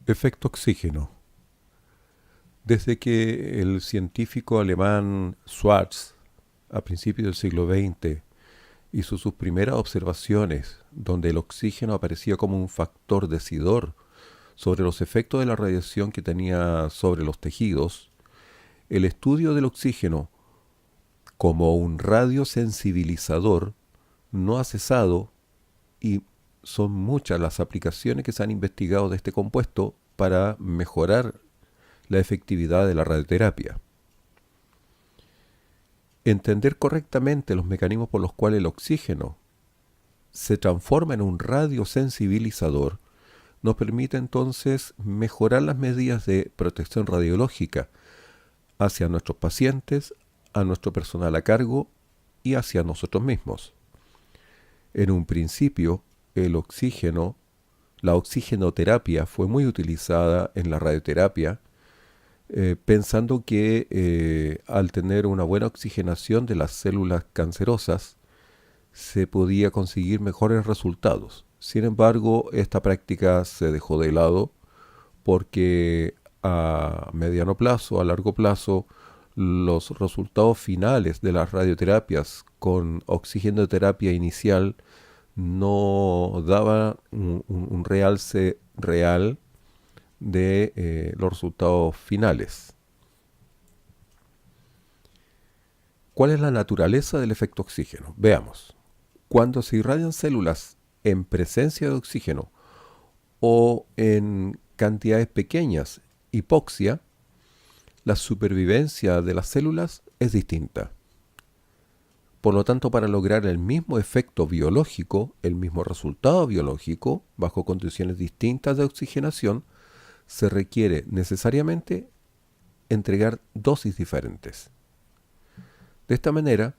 Efecto oxígeno. Desde que el científico alemán Schwarz, a principios del siglo XX, hizo sus primeras observaciones, donde el oxígeno aparecía como un factor decidor sobre los efectos de la radiación que tenía sobre los tejidos, el estudio del oxígeno como un radiosensibilizador no ha cesado y son muchas las aplicaciones que se han investigado de este compuesto para mejorar la efectividad de la radioterapia. Entender correctamente los mecanismos por los cuales el oxígeno se transforma en un radiosensibilizador nos permite entonces mejorar las medidas de protección radiológica hacia nuestros pacientes, a nuestro personal a cargo y hacia nosotros mismos. En un principio, la oxigenoterapia fue muy utilizada en la radioterapia, pensando que al tener una buena oxigenación de las células cancerosas se podía conseguir mejores resultados. Sin embargo, esta práctica se dejó de lado porque a mediano plazo, a largo plazo, los resultados finales de las radioterapias con oxigenoterapia inicial no daba un realce real de los resultados finales. ¿Cuál es la naturaleza del efecto oxígeno? Veamos. Cuando se irradian células en presencia de oxígeno o en cantidades pequeñas, hipoxia, la supervivencia de las células es distinta. Por lo tanto, para lograr el mismo efecto biológico, el mismo resultado biológico, bajo condiciones distintas de oxigenación, se requiere necesariamente entregar dosis diferentes. De esta manera,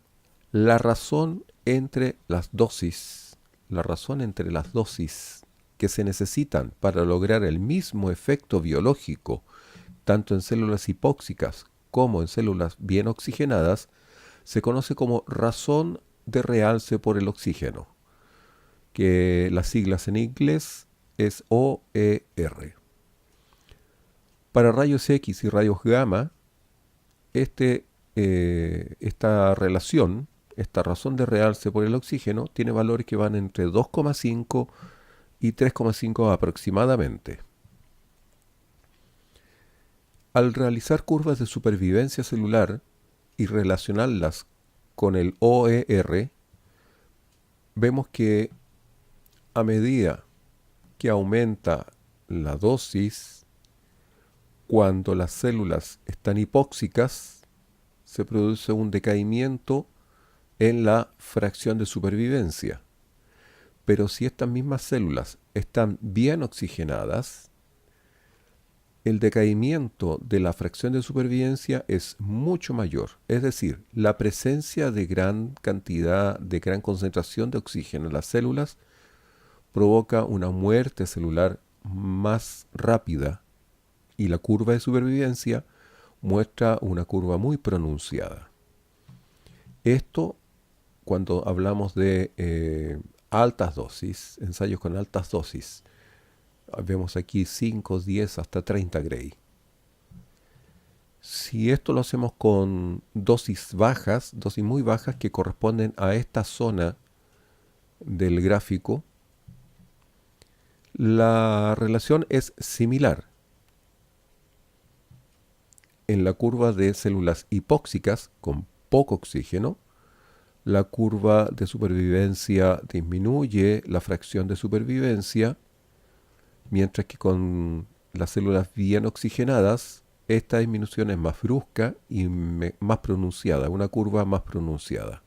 la razón entre las dosis que se necesitan para lograr el mismo efecto biológico, tanto en células hipóxicas como en células bien oxigenadas, se conoce como razón de realce por el oxígeno, que las siglas en inglés es OER. Para rayos X y rayos gamma, esta relación, esta razón de realce por el oxígeno, tiene valores que van entre 2,5 y 3,5 aproximadamente. Al realizar curvas de supervivencia celular y relacionarlas con el OER, vemos que a medida que aumenta la dosis, cuando las células están hipóxicas, se produce un decaimiento en la fracción de supervivencia. Pero si estas mismas células están bien oxigenadas, el decaimiento de la fracción de supervivencia es mucho mayor. Es decir, la presencia de gran cantidad, de gran concentración de oxígeno en las células provoca una muerte celular más rápida y la curva de supervivencia muestra una curva muy pronunciada. Esto cuando hablamos de altas dosis, ensayos con altas dosis. Vemos aquí 5, 10, hasta 30 Gray. Si esto lo hacemos con dosis bajas, dosis muy bajas que corresponden a esta zona del gráfico, la relación es similar. En la curva de células hipóxicas con poco oxígeno, la curva de supervivencia disminuye la fracción de supervivencia, mientras que con las células bien oxigenadas, esta disminución es más brusca y más pronunciada, una curva más pronunciada.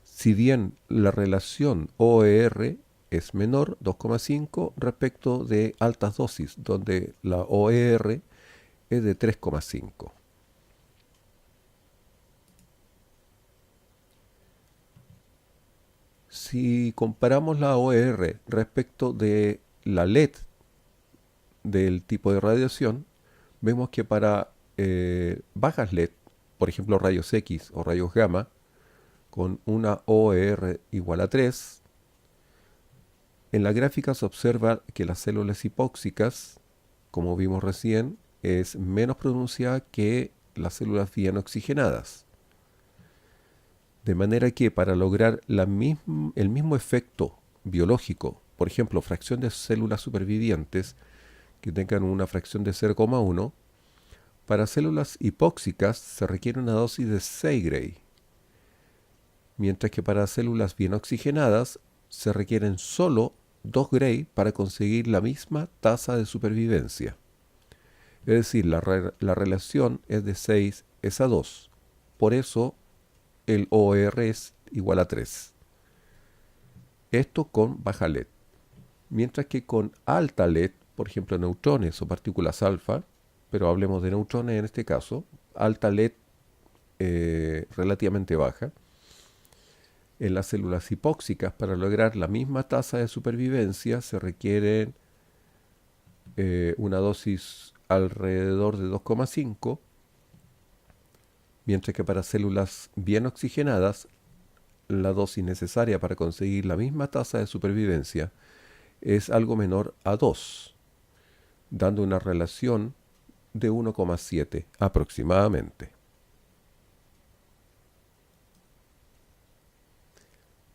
Si bien la relación OER es menor, 2,5, respecto de altas dosis, donde la OER es de 3,5. Si comparamos la OER respecto de la LED del tipo de radiación, vemos que para bajas LED, por ejemplo rayos X o rayos gamma, con una OER igual a 3, en la gráfica se observa que las células hipóxicas, como vimos recién, es menos pronunciada que las células bien oxigenadas. De manera que para lograr el mismo efecto biológico, por ejemplo, fracción de células supervivientes que tengan una fracción de 0,1, para células hipóxicas se requiere una dosis de 6 Gray, mientras que para células bien oxigenadas se requieren solo 2 Gray para conseguir la misma tasa de supervivencia. Es decir, la relación es de 6 es a 2. Por eso el OR es igual a 3. Esto con baja LED. Mientras que con alta LED, por ejemplo neutrones o partículas alfa, pero hablemos de neutrones en este caso, alta LED relativamente baja, en las células hipóxicas para lograr la misma tasa de supervivencia se requiere una dosis alrededor de 2,5, mientras que para células bien oxigenadas la dosis necesaria para conseguir la misma tasa de supervivencia es algo menor a 2, dando una relación de 1,7 aproximadamente.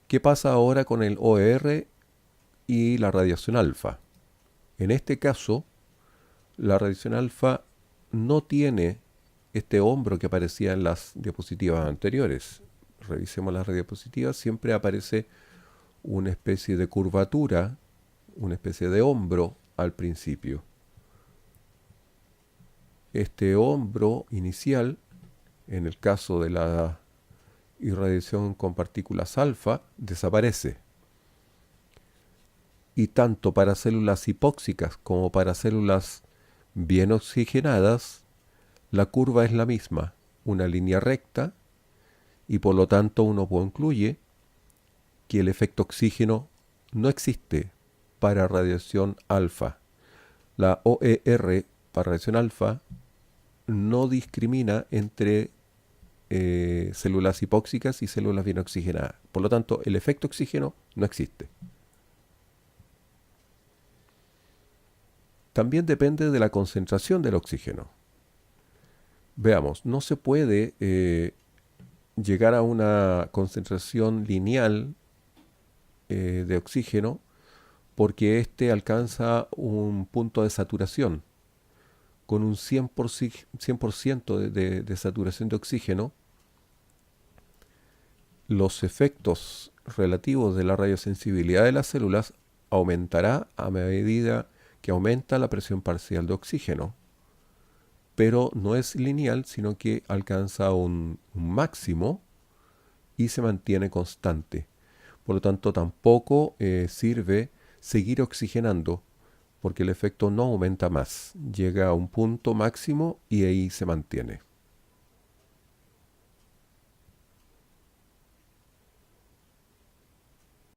¿Qué pasa ahora con el OR y la radiación alfa? En este caso, la radiación alfa no tiene este hombro que aparecía en las diapositivas anteriores. Revisemos las diapositivas, siempre aparece una especie de curvatura, una especie de hombro al principio. Este hombro inicial, en el caso de la irradiación con partículas alfa, desaparece. Y tanto para células hipóxicas como para células bien oxigenadas, la curva es la misma, una línea recta, y por lo tanto uno concluye que el efecto oxígeno no existe para radiación alfa. La OER para radiación alfa no discrimina entre células hipóxicas y células bien oxigenadas. Por lo tanto, el efecto oxígeno no existe. También depende de la concentración del oxígeno. Veamos, no se puede llegar a una concentración lineal de oxígeno porque éste alcanza un punto de saturación. Con un 100% de saturación de oxígeno, los efectos relativos de la radiosensibilidad de las células aumentará a medida que aumenta la presión parcial de oxígeno, pero no es lineal, sino que alcanza un máximo y se mantiene constante. Por lo tanto, tampoco sirve seguir oxigenando, porque el efecto no aumenta más, llega a un punto máximo y ahí se mantiene.